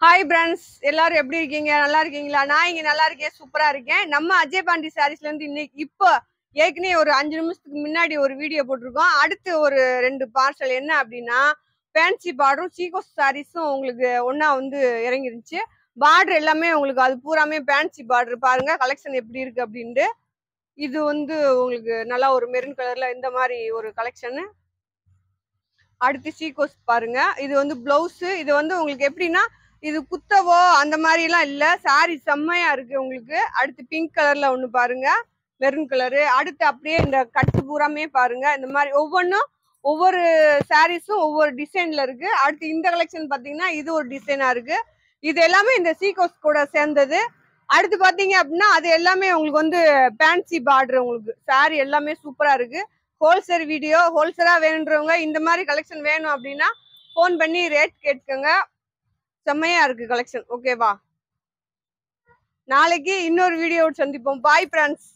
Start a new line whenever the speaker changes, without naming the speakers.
Hi friends, எல்லாரும் எப்படி இருக்கீங்க? நல்லா இருக்கீங்களா? நான் இங்க நல்லா இருக்கேன், சூப்பரா இருக்கேன். நம்ம அஜய் பாண்டி சாரீஸ்ல இருந்து இன்னைக்கு இப்போ ஏற்கனவே ஒரு 5 நிமிஷத்துக்கு முன்னாடி ஒரு வீடியோ போட்டிருக்கோம். அடுத்து ஒரு 2 பார்சல் என்ன அப்படின்னா, ஃபேன்சி பார்டரும் சீகோஸ் சாரீஸும் உங்களுக்கு ஒண்ணா வந்து இறங்கிருந்துச்சு. பார்டர் எல்லாமே உங்களுக்கு அது பூராமே ஃபேன்சி பார்டர். பாருங்க கலெக்ஷன் எப்படி இருக்கு அப்படின்ட்டு. இது வந்து உங்களுக்கு நல்லா ஒரு மெரூன் கலர்ல இந்த மாதிரி ஒரு கலெக்ஷன். அடுத்து சீகோஸ் பாருங்க. இது வந்து பிளவுஸ். இது வந்து உங்களுக்கு எப்படின்னா, இது குத்தவோ அந்த மாதிரி எல்லாம் இல்ல. சாரி செம்மையா இருக்கு உங்களுக்கு. அடுத்து பிங்க் கலர்ல ஒண்ணு பாருங்க, மெரூன் கலரு. அடுத்து அப்படியே இந்த கட்டு பூராமே பாருங்க. இந்த மாதிரி ஒவ்வொன்றும் ஒவ்வொரு சாரீஸும் ஒவ்வொரு டிசைன்ல இருக்கு. அடுத்து இந்த கலெக்ஷன் பாத்தீங்கன்னா இது ஒரு டிசைனா இருக்கு. இது எல்லாமே இந்த சீகோஸ் கூட சேர்ந்தது. அடுத்து பாத்தீங்க அப்படின்னா அது எல்லாமே உங்களுக்கு வந்து ஃபேன்சி பார்டர். உங்களுக்கு சாரி எல்லாமே சூப்பரா இருக்கு. ஹோல்சேல் வீடியோ, ஹோல்சேலா வேணுன்றவங்க இந்த மாதிரி கலெக்ஷன் வேணும் அப்படின்னா ஃபோன் பண்ணி ரேட் கேட்டுக்கோங்க. செம்மையா இருக்கு கலெக்ஷன். ஓகேவா? நாளைக்கு இன்னொரு வீடியோ சந்திப்போம். Bye friends.